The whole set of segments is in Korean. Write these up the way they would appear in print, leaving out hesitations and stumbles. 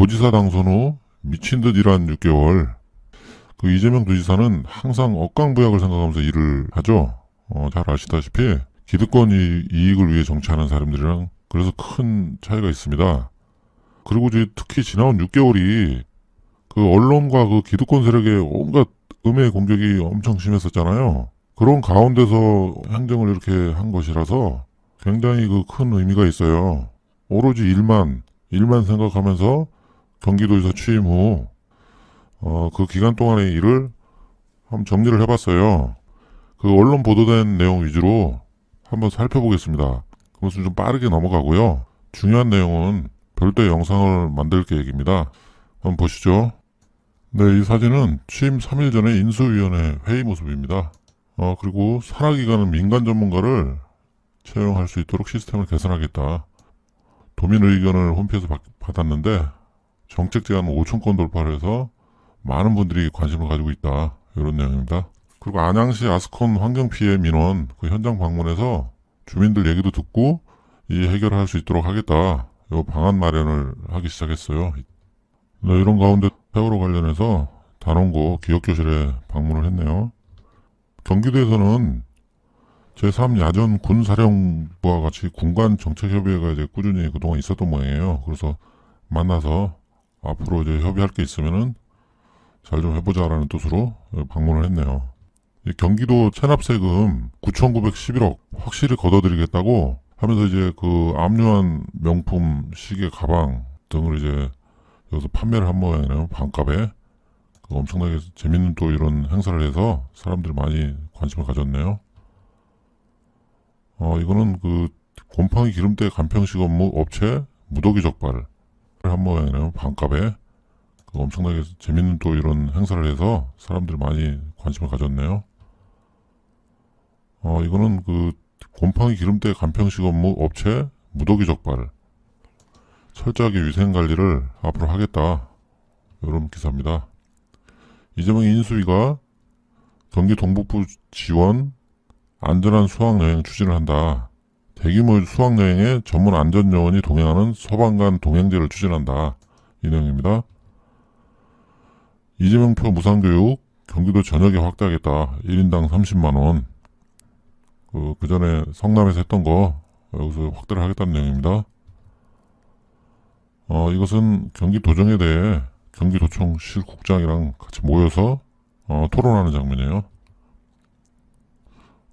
도지사 당선 후 미친 듯 일한 6개월. 그 이재명 도지사는 항상 억강부약을 생각하면서 일을 하죠. 잘 아시다시피 기득권 이익을 위해 정치하는 사람들이랑 그래서 큰 차이가 있습니다. 그리고 특히 지나온 6개월이 그 언론과 그 기득권 세력의 온갖 음해 공격이 엄청 심했었잖아요. 그런 가운데서 행정을 이렇게 한 것이라서 굉장히 그 큰 의미가 있어요. 오로지 일만 생각하면서 경기도에서 취임 후 그 기간 동안의 일을 한번 정리를 해봤어요. 그 언론 보도된 내용 위주로 한번 살펴보겠습니다. 그것은 좀 빠르게 넘어가고요. 중요한 내용은 별도의 영상을 만들 계획입니다. 한번 보시죠. 네, 이 사진은 취임 3일 전에 인수위원회 회의 모습입니다. 그리고 산하기관은 민간 전문가를 채용할 수 있도록 시스템을 개선하겠다. 도민 의견을 홈페이지에서 받았는데 정책 제안 5천 건 돌파를 해서 많은 분들이 관심을 가지고 있다. 이런 내용입니다. 그리고 안양시 아스콘 환경피해 민원 그 현장 방문해서 주민들 얘기도 듣고 이 해결할 수 있도록 하겠다. 이 방안 마련을 하기 시작했어요. 네, 이런 가운데 세월호 관련해서 단원고 기억교실에 방문을 했네요. 경기도에서는 제3야전 군사령부와 같이 군간 정책협의회가 이제 꾸준히 그동안 있었던 모양이에요. 그래서 만나서 앞으로 이제 협의할 게 있으면은 잘 좀 해보자라는 뜻으로 방문을 했네요. 경기도 체납세금 9,911억 확실히 걷어들이겠다고 하면서 이제 그 압류한 명품 시계 가방 등을 이제 여기서 판매를 한 모양이네요. 반값에. 엄청나게 재밌는 또 이런 행사를 해서 사람들이 많이 관심을 가졌네요. 이거는 그 곰팡이 기름때 간편식 업무 업체 무더기 적발을 한 모양이네요. 반값에. 엄청나게 재밌는 또 이런 행사를 해서 사람들이 많이 관심을 가졌네요. 이거는 그 곰팡이 기름때 간편식 업무 업체 무더기 적발 철저하게 위생관리를 앞으로 하겠다. 이런 기사입니다. 이재명 인수위가 경기 동북부 지원 안전한 수학여행 추진을 한다. 대규모 수학여행에 전문 안전요원이 동행하는 소방관 동행제를 추진한다. 이 내용입니다. 이재명표 무상교육 경기도 전역에 확대하겠다. 1인당 30만원. 그 전에 성남에서 했던 거 여기서 확대를 하겠다는 내용입니다. 이것은 경기도정에 대해 경기도청 실국장이랑 같이 모여서 토론하는 장면이에요.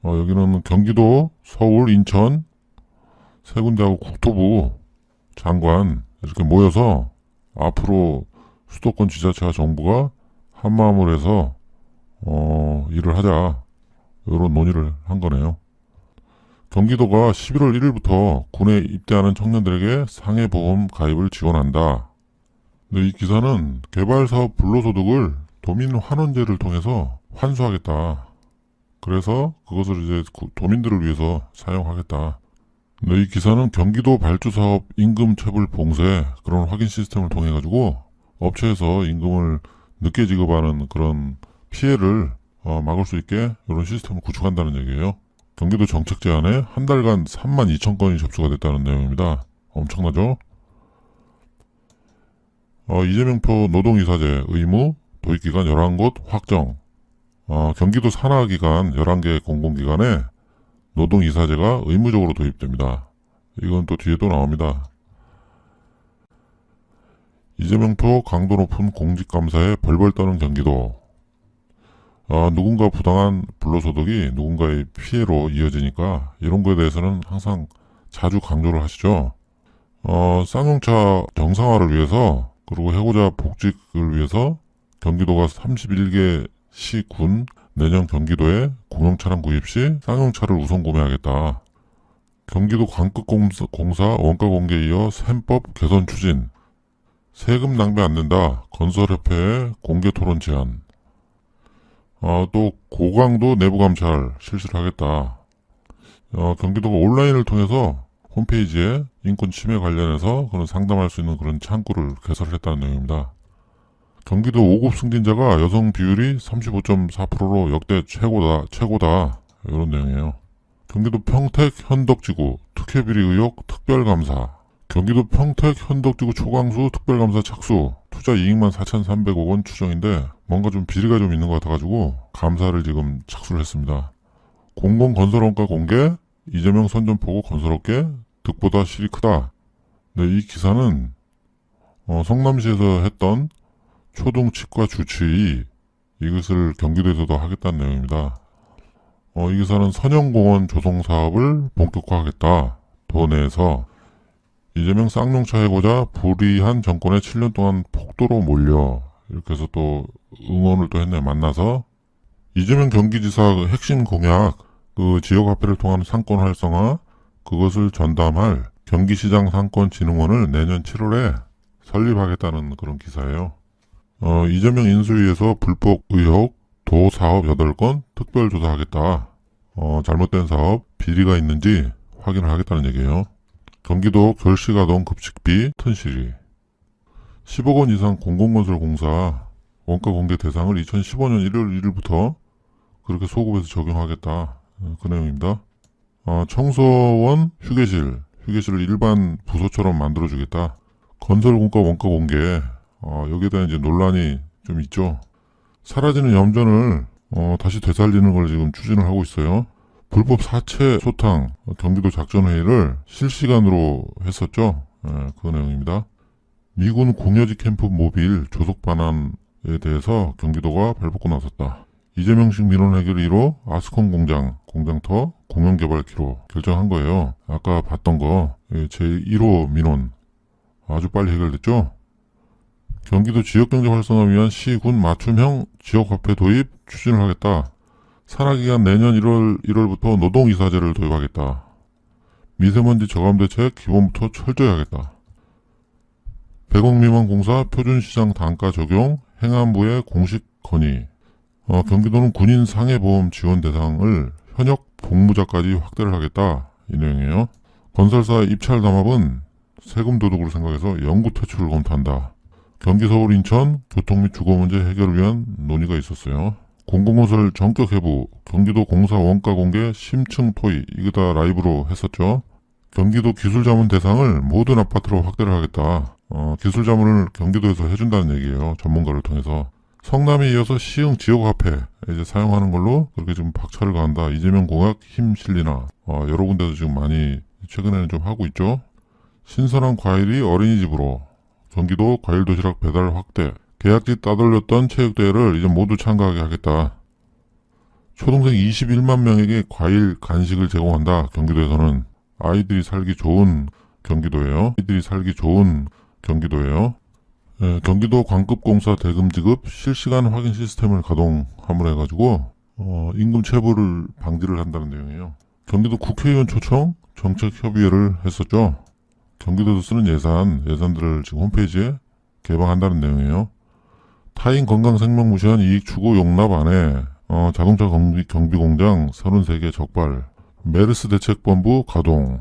여기는 경기도, 서울, 인천 세 군데하고 국토부 장관 이렇게 모여서 앞으로 수도권 지자체와 정부가 한마음을 해서 일을 하자 이런 논의를 한 거네요. 경기도가 11월 1일부터 군에 입대하는 청년들에게 상해보험 가입을 지원한다. 이 기사는 개발사업 불로소득을 도민 환원제를 통해서 환수하겠다. 그래서 그것을 이제 도민들을 위해서 사용하겠다. 이 기사는 경기도 발주사업 임금 체불 봉쇄 그런 확인 시스템을 통해 가지고 업체에서 임금을 늦게 지급하는 그런 피해를 막을 수 있게 이런 시스템을 구축한다는 얘기예요. 경기도 정책 제안에 한 달간 32,000건이 접수가 됐다는 내용입니다. 엄청나죠? 이재명표 노동이사제 의무 도입기간 11곳 확정. 경기도 산하기관 11개 공공기관에 노동이사제가 의무적으로 도입됩니다. 이건 또 뒤에 또 나옵니다. 이재명표 강도 높은 공직감사에 벌벌 떠는 경기도. 누군가 부당한 불로소득이 누군가의 피해로 이어지니까 이런 거에 대해서는 항상 자주 강조를 하시죠. 쌍용차 정상화를 위해서 그리고 해고자 복직을 위해서 경기도가 31개 시, 군, 내년 경기도에 공용차량 구입 시 쌍용차를 우선 구매하겠다. 경기도 광급공사 원가공개 이어 셈법 개선 추진. 세금 낭비 안 된다. 건설협회에 공개토론 제안. 또 고강도 내부감찰 실시를 하겠다. 경기도가 온라인을 통해서 홈페이지에 인권 침해 관련해서 그런 상담할 수 있는 그런 창구를 개설을 했다는 내용입니다. 경기도 5급 승진자가 여성 비율이 35.4%로 역대 최고다. 이런 내용이에요. 경기도 평택 현덕지구 특혜비리 의혹 특별감사. 경기도 평택 현덕지구 초강수 특별감사 착수, 투자 이익만 4,300억 원 추정인데 뭔가 좀 비리가 좀 있는 것 같아가지고 감사를 지금 착수를 했습니다. 공공건설원가 공개, 이재명 선전포고 건설업계, 득보다 실이 크다. 네, 이 기사는 성남시에서 했던 초등치과 주치의 이것을 경기도에서도 하겠다는 내용입니다. 이 기사는 선영공원 조성 사업을 본격화하겠다. 도 내에서 이재명 쌍용차 해고자 불의한 정권에 7년 동안 폭도로 몰려 이렇게 해서 또 응원을 또 했네. 만나서 이재명 경기지사 그 핵심 공약 그 지역화폐를 통한 상권 활성화 그것을 전담할 경기시장 상권진흥원을 내년 7월에 설립하겠다는 그런 기사예요. 이재명 인수위에서 불법 의혹 도사업 8건 특별조사하겠다. 잘못된 사업 비리가 있는지 확인을 하겠다는 얘기예요. 경기도 결식아동 급식비 튼실이 10억 원 이상 공공건설 공사 원가 공개 대상을 2015년 1월 1일부터 그렇게 소급해서 적용하겠다. 그 내용입니다. 청소원 휴게실을 일반 부서처럼 만들어주겠다. 건설 공가 원가 공개 여기에 대한 이제 논란이 좀 있죠. 사라지는 염전을 다시 되살리는 걸 지금 추진을 하고 있어요. 불법 사채 소탕 경기도 작전회의를 실시간으로 했었죠. 그 내용입니다. 미군 공여지 캠프 모빌 조속 반환에 대해서 경기도가 발벗고 나섰다. 이재명식 민원 해결 1호 아스콘 공장터 공영개발 기로 결정한 거예요. 아까 봤던 거 제1호 민원 아주 빨리 해결됐죠. 경기도 지역경제 활성화 위한 시군 맞춤형 지역화폐 도입 추진을 하겠다. 산하기간 내년 1월부터 노동이사제를 도입하겠다. 미세먼지 저감대책 기본부터 철저히 하겠다. 100억 미만 공사 표준시장 단가 적용 행안부의 공식 건의. 경기도는 군인 상해보험 지원 대상을 현역 복무자까지 확대를 하겠다. 이 내용이에요. 건설사 입찰 담합은 세금 도둑으로 생각해서 영구 퇴출을 검토한다. 경기 서울 인천 교통 및 주거 문제 해결을 위한 논의가 있었어요. 공공건설 전격 해부, 경기도 공사 원가 공개, 심층 토의, 이거 다 라이브로 했었죠. 경기도 기술자문 대상을 모든 아파트로 확대를 하겠다. 기술자문을 경기도에서 해준다는 얘기예요. 전문가를 통해서. 성남에 이어서 시흥 지역화폐 이제 사용하는 걸로 그렇게 지금 박차를 가한다. 이재명 공약 힘 실리나. 여러 군데서 지금 많이 최근에는 좀 하고 있죠. 신선한 과일이 어린이집으로, 경기도 과일도시락 배달 확대, 계약직 따돌렸던 체육대회를 이제 모두 참가하게 하겠다. 초등생 21만 명에게 과일 간식을 제공한다. 경기도에서는 아이들이 살기 좋은 경기도예요. 경기도 광급공사 대금 지급 실시간 확인 시스템을 가동함으로 해가지고 임금 체불을 방지를 한다는 내용이에요. 경기도 국회의원 초청 정책협의회를 했었죠. 경기도에서 쓰는 예산들을 지금 홈페이지에 개방한다는 내용이에요. 타인 건강 생명 무시한 이익 추구 용납 안에 자동차 경비 공장 33개 적발, 메르스 대책본부 가동,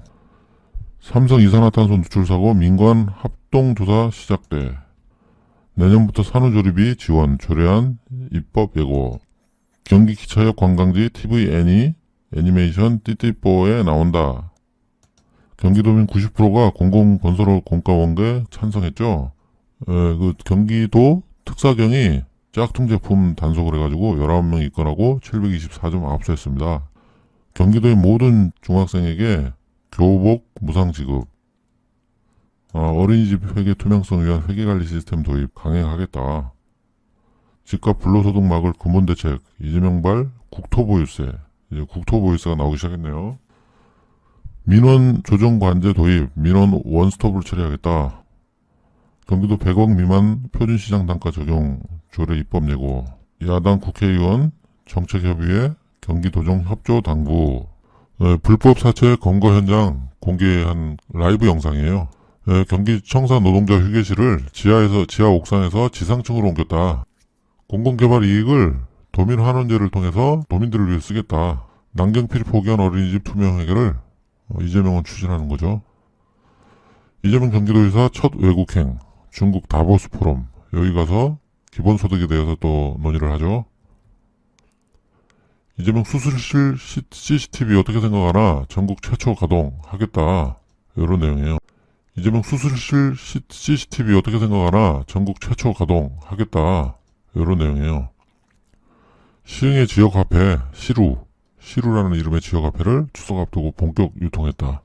삼성 이산화탄소 누출 사고 민관 합동조사 시작돼, 내년부터 산후조리비 지원 조례안 입법 예고, 경기 기차역 관광지 TV 애니메이션 띠띠뽀에 나온다. 경기도민 90%가 공공건설 공가 원가에 찬성했죠. 그 경기도 특사경이 짝퉁 제품 단속을 해가지고 19명이 입건하고 724점 압수했습니다. 경기도의 모든 중학생에게 교복 무상 지급, 어린이집 회계 투명성 위한 회계관리 시스템 도입 강행하겠다. 집값 불로소득 막을 근본대책, 이재명발 국토보유세, 이제 국토보유세가 나오기 시작했네요. 민원 조정 관제 도입, 민원 원스톱을 처리하겠다. 경기도 100억 미만 표준시장 단가 적용 조례 입법 예고, 야당 국회의원 정책협의회 경기도정 협조 당부. 불법 사채 검거 현장 공개한 라이브 영상이에요. 경기청사 노동자 휴게실을 지하 옥상에서 지상층으로 옮겼다. 공공개발 이익을 도민 환원제를 통해서 도민들을 위해 쓰겠다. 남경필이 포기한 어린이집 투명 해결을 이재명은 추진하는 거죠. 이재명 경기도지사 첫 외국행, 중국 다보스 포럼, 여기 가서 기본소득에 대해서 또 논의를 하죠. 이재명 수술실 CCTV 어떻게 생각하나 전국 최초 가동하겠다. 이런 내용이에요. 이재명 수술실 CCTV 어떻게 생각하나? 전국 최초 가동하겠다. 이런 내용이에요. 시흥의 지역화폐 시루라는 이름의 지역화폐를 추석 앞두고 본격 유통했다.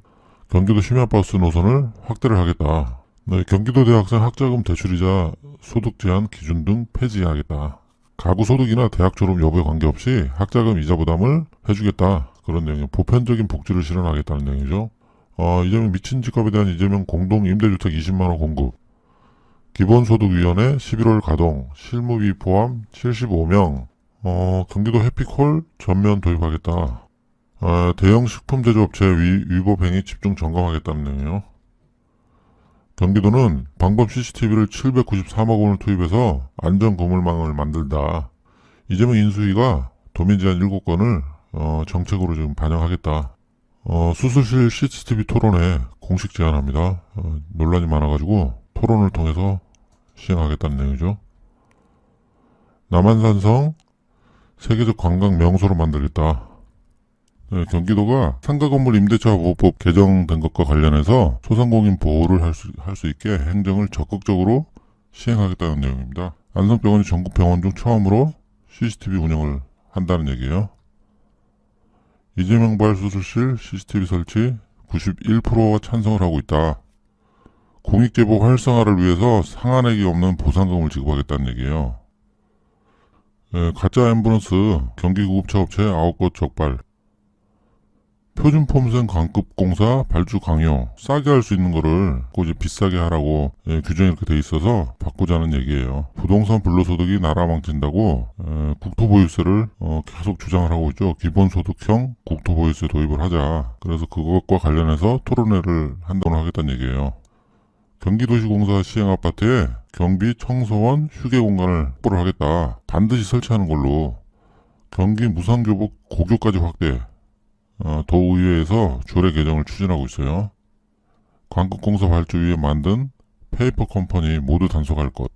경기도 심야버스 노선을 확대를 하겠다. 네, 경기도 대학생 학자금 대출이자 소득 제한 기준 등 폐지하겠다. 가구 소득이나 대학 졸업 여부에 관계없이 학자금 이자 부담을 해주겠다. 그런 내용이에요. 보편적인 복지를 실현하겠다는 내용이죠. 이재명 미친 집값에 대한 이재명 공동 임대주택 20만원 공급. 기본소득위원회 11월 가동. 실무비 포함 75명. 경기도 해피콜 전면 도입하겠다. 대형 식품 제조업체 위법 행위 집중 점검하겠다는 내용이에요. 경기도는 방범 CCTV를 793억 원을 투입해서 안전 건물망을 만들다. 이재명 인수위가 도민 제한 7건을 정책으로 지금 반영하겠다. 수술실 CCTV 토론회 공식 제안합니다. 논란이 많아가지고 토론을 통해서 시행하겠다는 내용이죠. 남한산성 세계적 관광 명소로 만들겠다. 네, 경기도가 상가건물 임대차 보호법 개정된 것과 관련해서 소상공인 보호를 할 수 있게 행정을 적극적으로 시행하겠다는 내용입니다. 안성병원이 전국 병원 중 처음으로 CCTV 운영을 한다는 얘기예요. 이재명 발 수술실 CCTV 설치 91%가 찬성을 하고 있다. 공익제보 활성화를 위해서 상한액이 없는 보상금을 지급하겠다는 얘기예요. 가짜 앰뷸런스 경기구급차 업체 9곳 적발. 표준폼생 광급공사 발주 강요. 싸게 할 수 있는 거를 이제 비싸게 하라고 규정이 이렇게 돼 있어서 바꾸자는 얘기예요. 부동산 불로소득이 나라 망친다고 국토보유세를 계속 주장을 하고 있죠. 기본소득형 국토보유세 도입을 하자. 그래서 그것과 관련해서 토론회를 한다고 하겠다는 얘기예요. 경기도시공사 시행 아파트에 경비, 청소원, 휴게 공간을 확보를 하겠다. 반드시 설치하는 걸로. 경기 무상교복 고교까지 확대. 도의회에서 조례 개정을 추진하고 있어요. 광급공사 발주 위에 만든 페이퍼 컴퍼니 모두 단속할 것.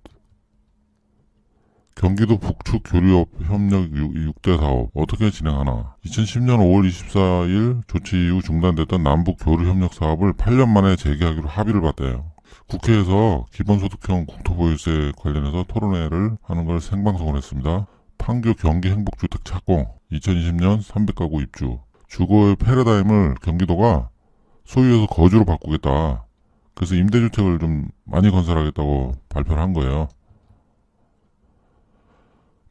경기도 북측 교류업 협력 6대 사업 어떻게 진행하나. 2010년 5월 24일 조치 이후 중단됐던 남북 교류 협력 사업을 8년 만에 재개하기로 합의를 봤대요. 국회에서 기본소득형 국토보유세 관련해서 토론회를 하는 걸 생방송을 했습니다. 판교 경기 행복주택 착공 2020년 300가구 입주. 주거의 패러다임을 경기도가 소유해서 거주로 바꾸겠다. 그래서 임대주택을 좀 많이 건설하겠다고 발표를 한 거예요.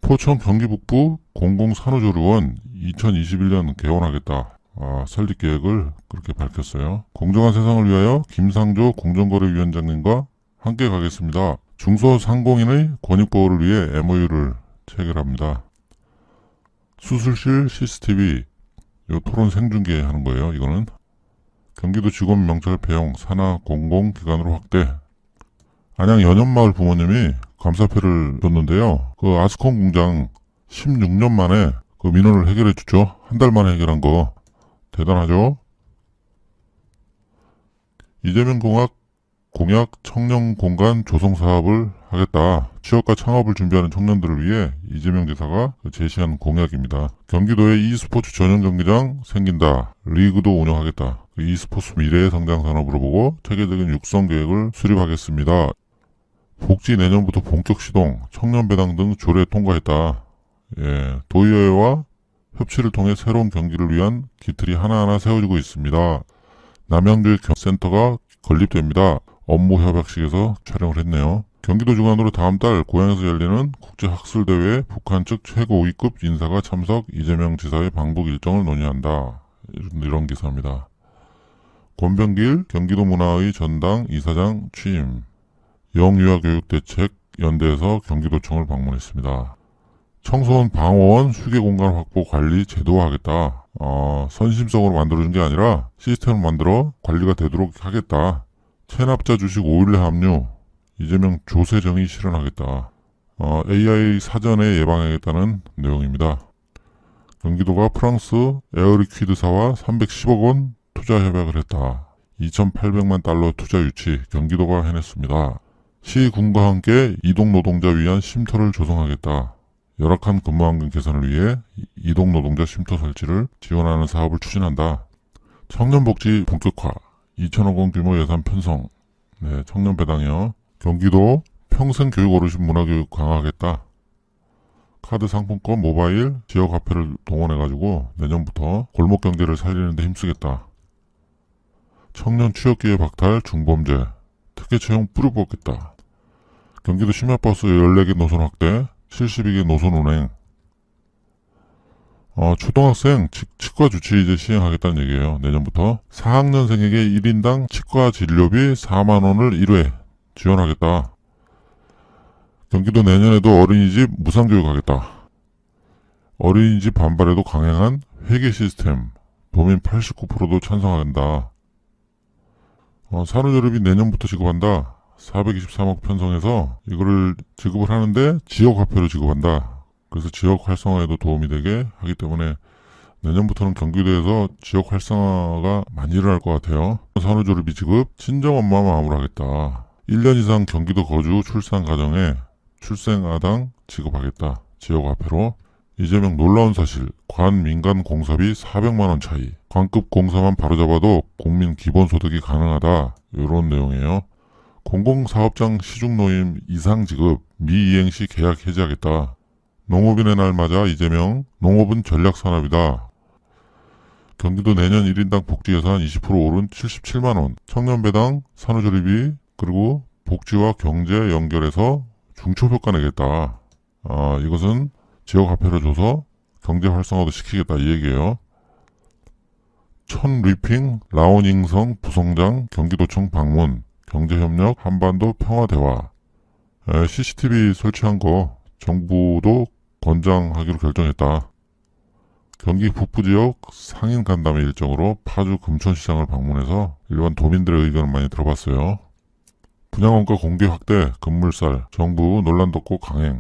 포천 경기북부 공공산후조리원 2021년 개원하겠다. 설립 계획을 그렇게 밝혔어요. 공정한 세상을 위하여 김상조 공정거래위원장님과 함께 가겠습니다. 중소상공인의 권익보호를 위해 MOU를 체결합니다. 수술실 CCTV 요 토론 생중계하는 거예요. 이거는 경기도 직원 명찰 폐용 산하 공공기관으로 확대. 안양 연현마을 부모님이 감사패를 줬는데요. 그 아스콘 공장 16년 만에 그 민원을 해결해 주죠. 한 달 만에 해결한 거 대단하죠. 이재명 공약 청년 공간 조성 사업을 하겠다. 취업과 창업을 준비하는 청년들을 위해 이재명 지사가 제시한 공약입니다. 경기도에 e스포츠 전용 경기장 생긴다. 리그도 운영하겠다. e스포츠 미래의 성장 산업으로 보고 체계적인 육성 계획을 수립하겠습니다. 복지 내년부터 본격 시동, 청년 배당 등 조례 통과했다. 도의회와 협치를 통해 새로운 경기를 위한 기틀이 하나하나 세워지고 있습니다. 남양주의 센터가 건립됩니다. 업무 협약식에서 촬영을 했네요. 경기도 주관으로 다음 달 고향에서 열리는 국제학술대회에 북한 측 최고 5위급 인사가 참석, 이재명 지사의 방북 일정을 논의한다. 이런 기사입니다. 권병길 경기도 문화의 전당 이사장 취임. 영유아교육대책 연대에서 경기도청을 방문했습니다. 청소원 방어원 휴게공간 확보 관리 제도화하겠다. 선심성으로 만들어준 게 아니라 시스템을 만들어 관리가 되도록 하겠다. 체납자 주식 5일내 합류. 이재명 조세정의 실현하겠다. AI 사전에 예방하겠다는 내용입니다. 경기도가 프랑스 에어리퀴드사와 310억 원 투자 협약을 했다. 2,800만 달러 투자 유치 경기도가 해냈습니다. 시군과 함께 이동노동자 위한 쉼터를 조성하겠다. 열악한 근무환경 개선을 위해 이동노동자 쉼터 설치를 지원하는 사업을 추진한다. 청년복지 본격화 2,000억 원 규모 예산 편성. 네, 청년배당이요. 경기도 평생교육 어르신 문화교육 강화하겠다. 카드 상품권, 모바일, 지역화폐를 동원해가지고 내년부터 골목경제를 살리는 데 힘쓰겠다. 청년 취업기회 박탈, 중범죄, 특혜 채용 뿌려뽑겠다. 경기도 심야버스 14개 노선 확대, 72개 노선 운행. 초등학생 치과 주치 이제 시행하겠다는 얘기예요. 내년부터 4학년생에게 1인당 치과 진료비 4만원을 1회 지원하겠다. 경기도 내년에도 어린이집 무상교육하겠다. 어린이집 반발에도 강행한 회계 시스템, 도민 89%도 찬성한다. 산후조리비 내년부터 지급한다. 423억 편성해서 이거를 지급을 하는데 지역화폐로 지급한다. 그래서 지역 활성화에도 도움이 되게 하기 때문에 내년부터는 경기도에서 지역 활성화가 많이 일어날 것 같아요. 산후조리비 지급 친정엄마 마음으로 하겠다. 1년 이상 경기도 거주 출산 가정에 출생아당 지급하겠다. 지역화폐로. 이재명 놀라운 사실. 관 민간 공사비 400만원 차이. 관급 공사만 바로잡아도 국민 기본소득이 가능하다. 이런 내용이에요. 공공사업장 시중노임 이상 지급 미이행 시 계약 해지하겠다. 농업인의 날 맞아 이재명 농업은 전략산업이다. 경기도 내년 1인당 복지예산 20% 오른 77만원. 청년배당, 산후조리비 그리고 복지와 경제 연결해서 중초효과 내겠다. 이것은 지역화폐로 줘서 경제 활성화도 시키겠다 이 얘기예요. 천리핑 라오닝성 부성장 경기도청 방문 경제협력 한반도 평화대화. CCTV 설치한 거 정부도 권장하기로 결정했다. 경기 북부지역 상인 간담회 일정으로 파주 금천시장을 방문해서 일반 도민들의 의견을 많이 들어봤어요. 분양원가 공개 확대, 급물살, 정부 논란 덮고 강행.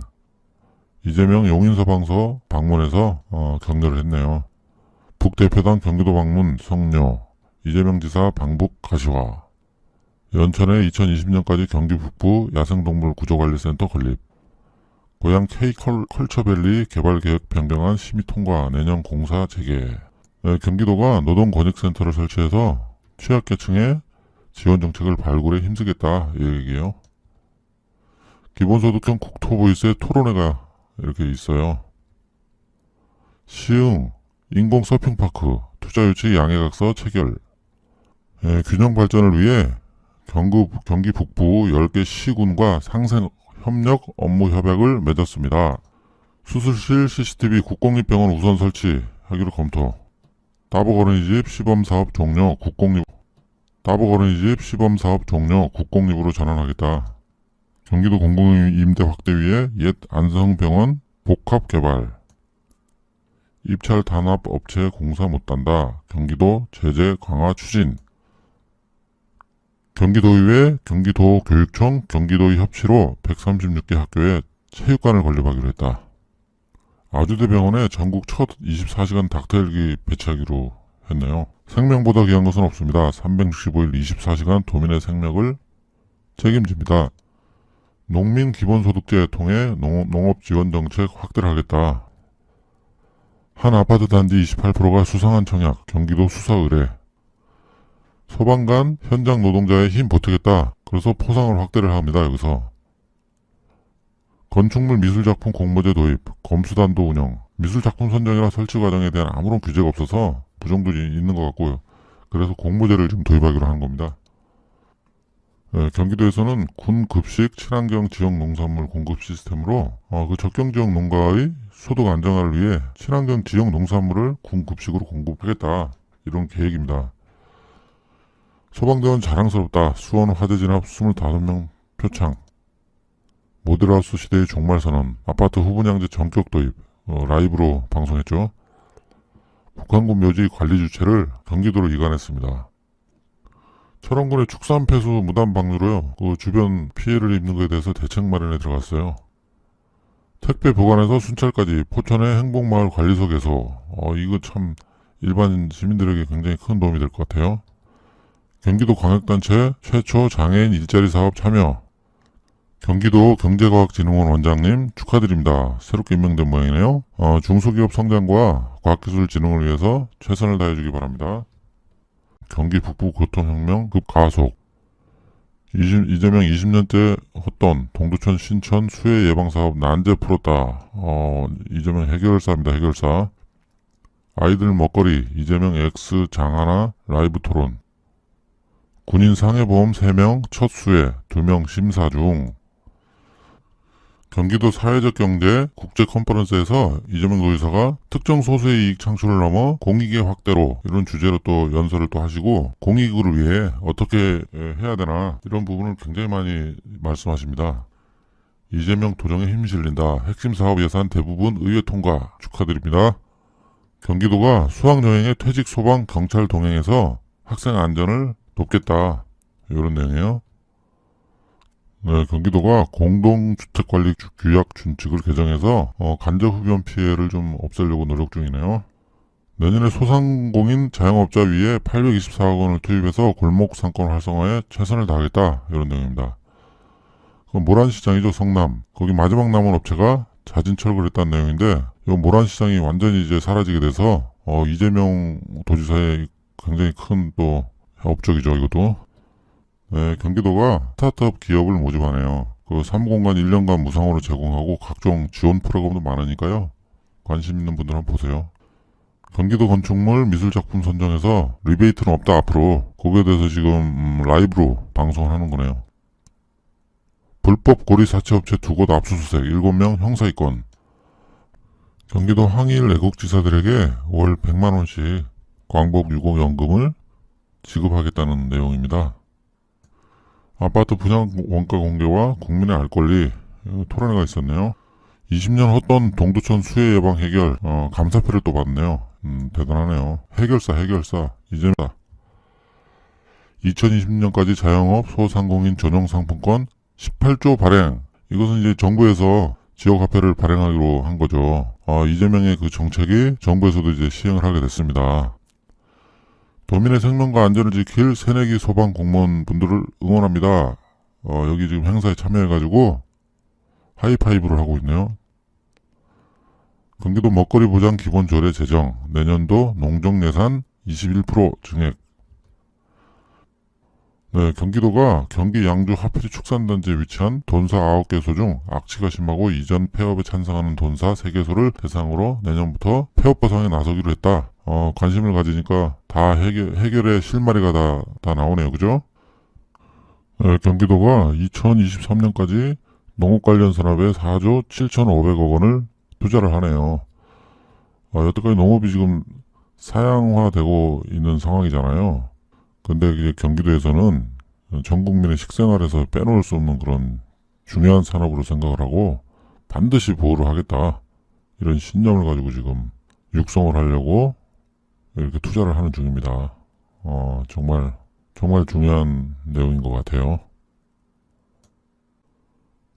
이재명 용인서방서 방문해서 격려를 했네요. 북대표단 경기도 방문 성료, 이재명 지사 방북 가시화. 연천에 2020년까지 경기 북부 야생동물 구조관리센터 건립. 고양 K컬처밸리 개발계획 변경안 심의 통과, 내년 공사 재개. 경기도가 노동권익센터를 설치해서 취약계층의 지원정책을 발굴에 힘쓰겠다 이 얘기예요. 기본소득형 국토보유세 토론회가 이렇게 있어요. 시흥 인공서핑파크 투자유치 양해각서 체결. 균형 발전을 위해 경기 북부 10개 시군과 상생 협력 업무 협약을 맺었습니다. 수술실 CCTV 국공립병원 우선 설치하기로 검토. 따복 어린이집 시범사업 종료 국공립으로 전환하겠다. 경기도 공공임대 확대 위해 옛 안성병원 복합 개발. 입찰 단합 업체 공사 못한다. 경기도 제재 강화 추진. 경기도의회, 경기도교육청, 경기도의 협치로 136개 학교에 체육관을 건립하기로 했다. 아주대병원에 전국 첫 24시간 닥터헬기 배치하기로 했네요. 생명보다 귀한 것은 없습니다. 365일 24시간 도민의 생명을 책임집니다. 농민 기본소득제 통해 농업지원정책 확대를 하겠다. 한 아파트 단지 28%가 수상한 청약, 경기도 수사 의뢰. 소방관 현장 노동자의 힘 보태겠다. 그래서 포상을 확대를 합니다. 여기서. 건축물 미술작품 공모제 도입, 검수단도 운영. 미술작품 선정이나 설치 과정에 대한 아무런 규제가 없어서 부정도 있는 것 같고요. 그래서 공모제를 좀 도입하기로 하는 겁니다. 경기도에서는 군 급식 친환경 지역 농산물 공급 시스템으로 그 적경 지역 농가의 소득 안정화를 위해 친환경 지역 농산물을 군 급식으로 공급하겠다. 이런 계획입니다. 소방대원 자랑스럽다. 수원 화재 진압 25명 표창. 모델하우스 시대의 종말선언. 아파트 후분양제 전격 도입. 라이브로 방송했죠. 북한군 묘지 관리 주체를 경기도로 이관했습니다. 철원군의 축산 폐수 무단 방류로요. 그 주변 피해를 입는 것에 대해서 대책 마련에 들어갔어요. 택배 보관에서 순찰까지 포천의 행복마을 관리소 개소. 이거 참 일반 시민들에게 굉장히 큰 도움이 될 것 같아요. 경기도 광역단체 최초 장애인 일자리 사업 참여. 경기도 경제과학진흥원 원장님 축하드립니다. 새롭게 임명된 모양이네요. 중소기업 성장과 과학기술 진흥을 위해서 최선을 다해주기 바랍니다. 경기 북부 교통혁명 급 가속. 이재명 20년째 헛돈, 동두천 신천 수해 예방사업 난제 풀었다. 이재명 해결사입니다. 해결사. 아이들 먹거리, 이재명 X 장하나 라이브 토론. 군인 상해보험 3명 첫 수해, 2명 심사 중. 경기도 사회적 경제 국제 컨퍼런스에서 이재명 도지사가 특정 소수의 이익 창출을 넘어 공익의 확대로 이런 주제로 또 연설을 또 하시고 공익을 위해 어떻게 해야 되나 이런 부분을 굉장히 많이 말씀하십니다. 이재명 도정에 힘 실린다. 핵심 사업 예산 대부분 의회 통과 축하드립니다. 경기도가 수학여행에 퇴직 소방 경찰 동행해서 학생 안전을 돕겠다. 이런 내용이에요. 네, 경기도가 공동주택관리 규약 준칙을 개정해서 간접 흡연 피해를 좀 없애려고 노력 중이네요. 내년에 소상공인 자영업자 위에 824억 원을 투입해서 골목 상권 활성화에 최선을 다하겠다. 이런 내용입니다. 모란시장이죠. 성남. 거기 마지막 남은 업체가 자진 철거를 했다는 내용인데 이 모란시장이 완전히 이제 사라지게 돼서 이재명 도지사의 굉장히 큰 또 업적이죠. 이것도. 네, 경기도가 스타트업 기업을 모집하네요. 그 3공간 1년간 무상으로 제공하고 각종 지원 프로그램도 많으니까요. 관심 있는 분들 한번 보세요. 경기도 건축물 미술작품 선정에서 리베이트는 없다 앞으로. 거기에 대해서 지금 라이브로 방송을 하는 거네요. 불법 고리 사채업체 2곳 압수수색 7명 형사입건. 경기도 항일 애국지사들에게 월 100만원씩 광복 유공연금을 지급하겠다는 내용입니다. 아파트 분양 원가 공개와 국민의 알 권리 토론회가 있었네요. 20년 헛돈 동두천 수해 예방 해결 감사패를 또 받네요. 대단하네요. 해결사 이제는 2020년까지 자영업 소상공인 전용 상품권 18조 발행. 이것은 이제 정부에서 지역화폐를 발행하기로 한 거죠. 이재명의 그 정책이 정부에서도 이제 시행을 하게 됐습니다. 도민의 생명과 안전을 지킬 새내기 소방 공무원 분들을 응원합니다. 여기 지금 행사에 참여해가지고 하이파이브를 하고 있네요. 경기도 먹거리 보장 기본 조례 제정, 내년도 농정 예산 21% 증액. 네, 경기도가 경기 양주 하필이 축산단지에 위치한 돈사 9개소 중 악취가 심하고 이전 폐업에 찬성하는 돈사 3개소를 대상으로 내년부터 폐업 보상에 나서기로 했다. 관심을 가지니까 다 해결의 실마리가 다 나오네요. 그죠? 네, 경기도가 2023년까지 농업 관련 산업에 4조 7,500억 원을 투자를 하네요. 여태까지 농업이 지금 사양화되고 있는 상황이잖아요. 근데 이제 경기도에서는 전 국민의 식생활에서 빼놓을 수 없는 그런 중요한 산업으로 생각을 하고 반드시 보호를 하겠다. 이런 신념을 가지고 지금 육성을 하려고 이렇게 투자를 하는 중입니다. 정말 중요한 내용인 것 같아요.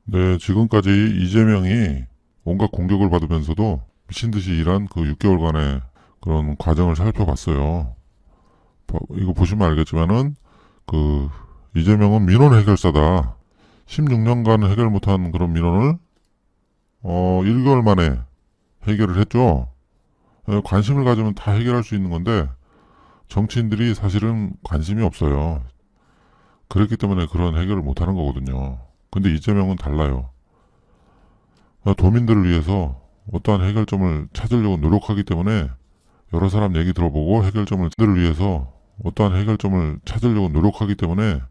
네, 지금까지 이재명이 온갖 공격을 받으면서도 미친듯이 일한 그 6개월간의 그런 과정을 살펴봤어요. 이거 보시면 알겠지만은 이재명은 민원 해결사다. 16년간 해결 못한 그런 민원을 1개월 만에 해결을 했죠. 관심을 가지면 다 해결할 수 있는 건데 정치인들이 사실은 관심이 없어요. 그렇기 때문에 그런 해결을 못하는 거거든요. 근데 이재명은 달라요. 도민들을 위해서 어떠한 해결점을 찾으려고 노력하기 때문에 여러 사람 얘기 들어보고 해결점을 위해서 어떠한 해결점을 찾으려고 노력하기 때문에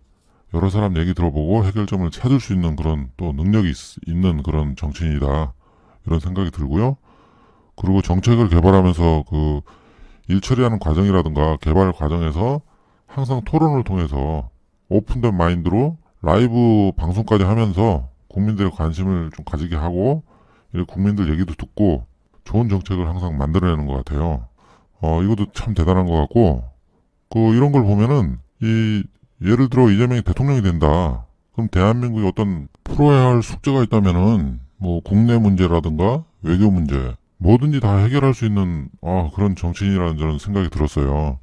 여러 사람 얘기 들어보고 해결점을 찾을 수 있는 그런 또 능력이 있는 그런 정치인이다. 이런 생각이 들고요. 그리고 정책을 개발하면서 그 일 처리하는 과정이라든가 개발 과정에서 항상 토론을 통해서 오픈된 마인드로 라이브 방송까지 하면서 국민들의 관심을 좀 가지게 하고 국민들 얘기도 듣고 좋은 정책을 항상 만들어내는 것 같아요. 이것도 참 대단한 것 같고 이런 걸 보면은 예를 들어 이재명이 대통령이 된다. 그럼 대한민국에 어떤 풀어야 할 숙제가 있다면은 뭐 국내 문제라든가 외교 문제 뭐든지 다 해결할 수 있는 그런 정치인이라는 저는 생각이 들었어요.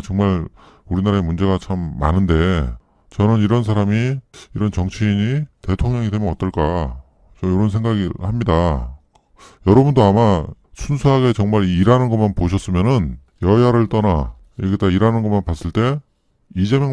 정말 우리나라에 문제가 참 많은데 저는 이런 사람이 이런 정치인이 대통령이 되면 어떨까 저 이런 생각을 합니다. 여러분도 아마 순수하게 정말 일하는 것만 보셨으면은 여야를 떠나 여기다 일하는 것만 봤을 때 이재명